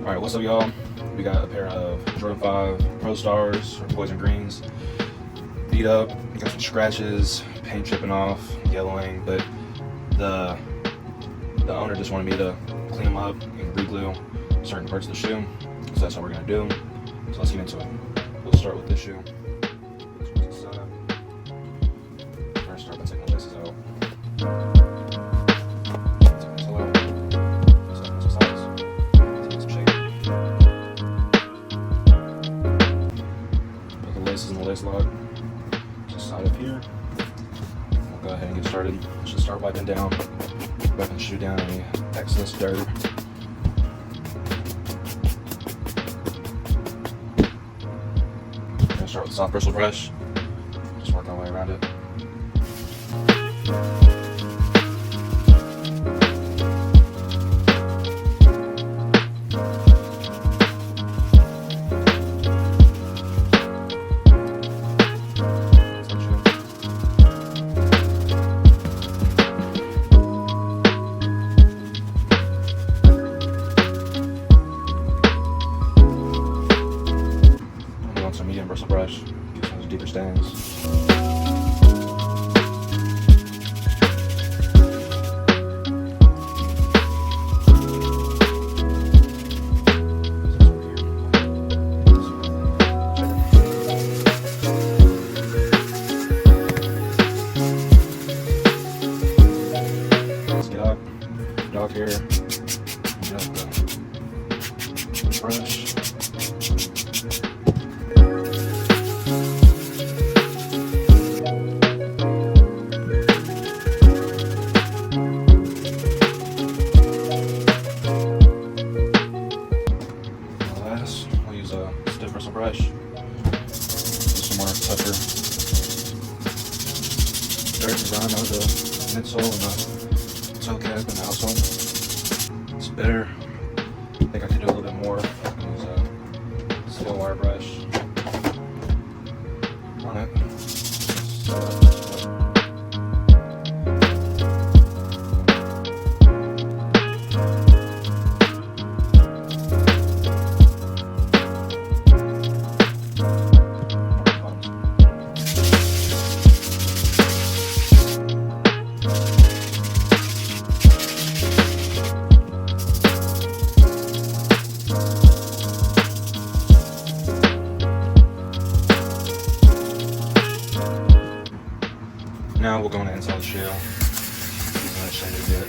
Alright, what's up y'all? We got a pair of Jordan 5 Pro Stars, or Poison Greens, beat up, got some scratches, paint chipping off, yellowing, but the owner just wanted me to clean them up and reglue certain parts of the shoe, so that's what we're going to do. So let's get into it. We'll start with this shoe. First start by taking the laces out. Laces in the lace lock, just side up here. We'll go ahead and get started. Just start wiping the shoe down any excess dirt. We're gonna start with a soft bristle brush. Just work our way around it. Some medium bristle brush, get some of those deeper stains. Let's get up, dog hair, just the brush. We'll use a stiff bristle brush, do some more tougher dirt and grime out of the midsole and the toe cap and the outsole. It's better. I think I could do a little bit more. Use a steel wire brush on it. Now we'll go on the inside of the shoe. Using that shaded bit.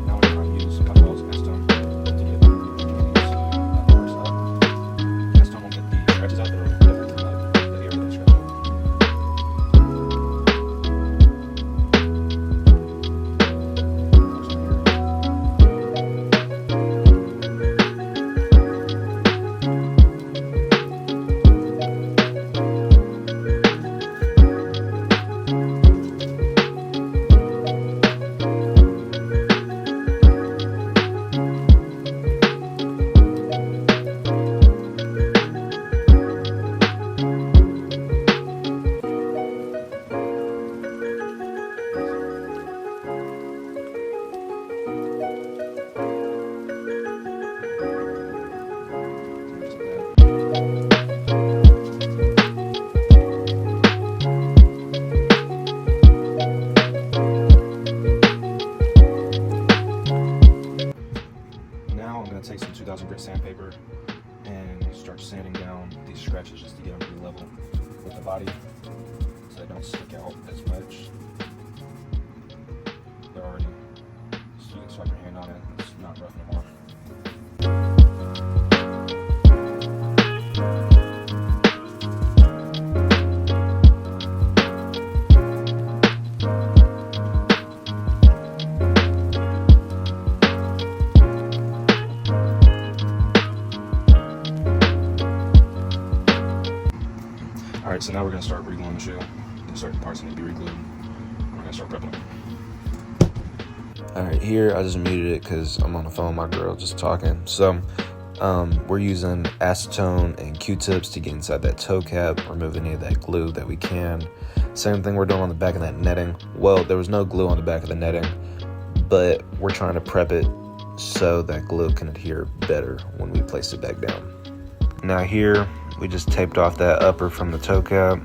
Now we're going to use a couple of those Castone to get that first up. Castone will get the scratches out there. Take some 2000 grit sandpaper and start sanding down these scratches just to get them to be level with the body so they don't stick out as much. They're already, so you can swipe your hand on it, it's not rough anymore. Alright, so now we're going to start regluing the shoe. There's certain parts that need to be reglued. We're going to start prepping it. Alright, here I just muted it because I'm on the phone with my girl just talking. So we're using acetone and Q-tips to get inside that toe cap, remove any of that glue that we can. Same thing we're doing on the back of that netting. Well, there was no glue on the back of the netting, but we're trying to prep it so that glue can adhere better when we place it back down. Now here, we just taped off that upper from the toe cap.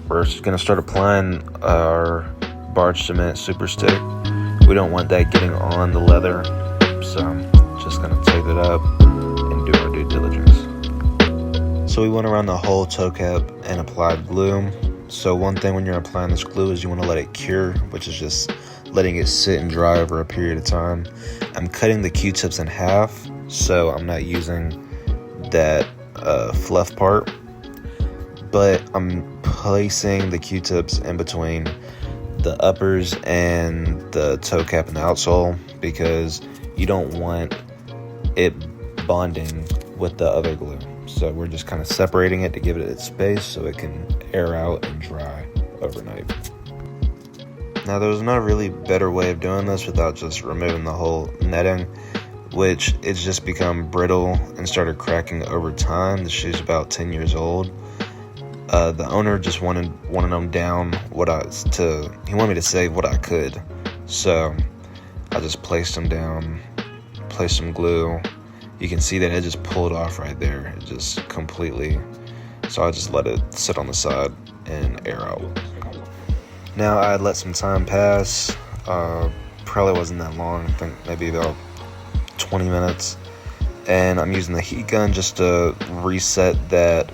We're just going to start applying our barge cement super stick. We don't want that getting on the leather, so I'm just going to tape it up and do our due diligence. So we went around the whole toe cap and applied glue. So one thing when you're applying this glue is you want to let it cure, which is just letting it sit and dry over a period of time. I'm cutting the Q-tips in half, so I'm not using that fluff part, but I'm placing the Q-tips in between the uppers and the toe cap and the outsole because you don't want it bonding with the other glue. So we're just kind of separating it to give it its space so it can air out and dry overnight. Now there's no really better way of doing this without just removing the whole netting, which it's just become brittle and started cracking over time. The shoe's about 10 years old. The owner just wanted them down he wanted me to save what I could. So I just placed them down, placed some glue. You can see that it just pulled off right there. It just completely, so I just let it sit on the side and air out. Now I let some time pass, probably wasn't that long, I think maybe about 20 minutes. And I'm using the heat gun just to reset that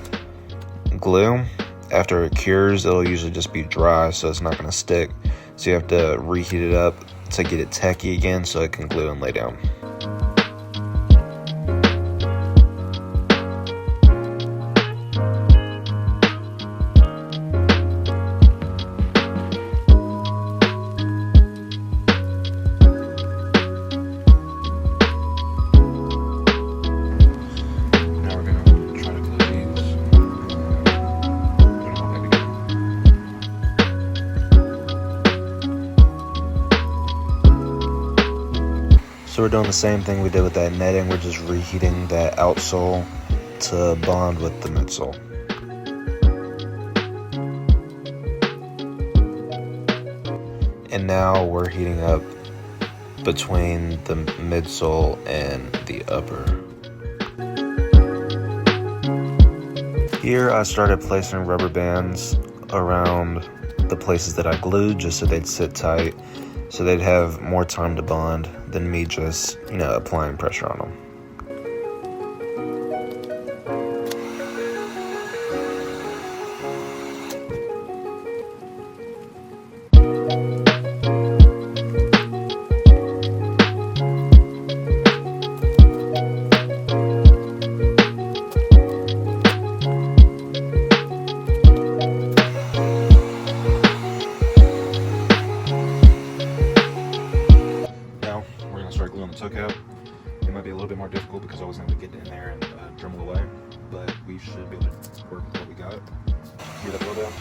glue. After it cures, it'll usually just be dry, so it's not going to stick. So you have to reheat it up to get it tacky again so it can glue and lay down. So we're doing the same thing we did with that netting. We're just reheating that outsole to bond with the midsole. And now we're heating up between the midsole and the upper. Here I started placing rubber bands around the places that I glued just so they'd sit tight, so they'd have more time to bond than me just, applying pressure on them. Start gluing the toe cap. It might be a little bit more difficult because I wasn't able to get in there and Dremel away, but we should be able to work with what we got. Hear that blow down?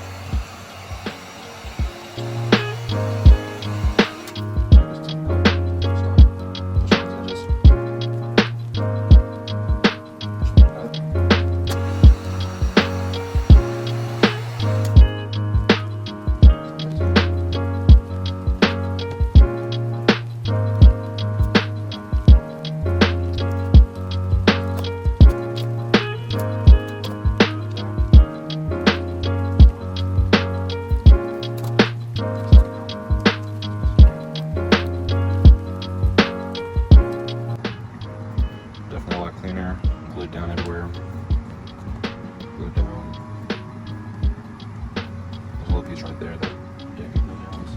Definitely a lot cleaner. Glued down everywhere. Glued down. There's a little piece right there that didn't get glued down.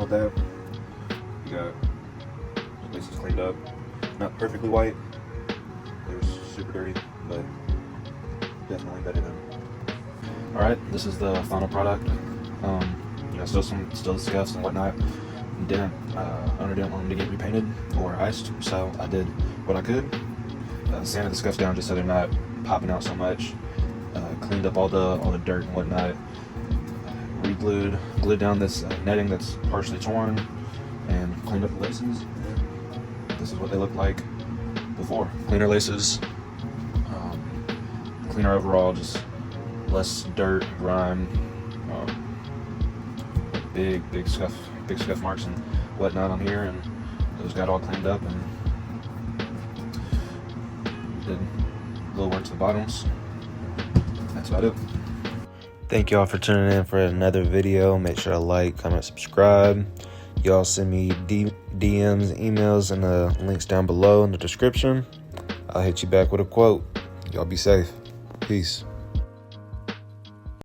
That you got the place is cleaned up, not perfectly white, it was super dirty, but definitely better than All right, this is the final product. Still the scuffs and whatnot. Owner didn't want them to get repainted or iced, so I did what I could. Sanded the scuffs down just so they're not popping out so much. Cleaned up all the dirt and whatnot. Glued down this netting that's partially torn, and cleaned up the laces. This is what they looked like before. Cleaner laces, cleaner overall, just less dirt, grime, big scuff marks and whatnot on here, and those got all cleaned up, and did a little work to the bottoms. That's about it. Thank y'all for tuning in for another video. Make sure to like, comment, subscribe. Y'all send me DMs, emails, and the links down below in the description. I'll hit you back with a quote. Y'all be safe. Peace.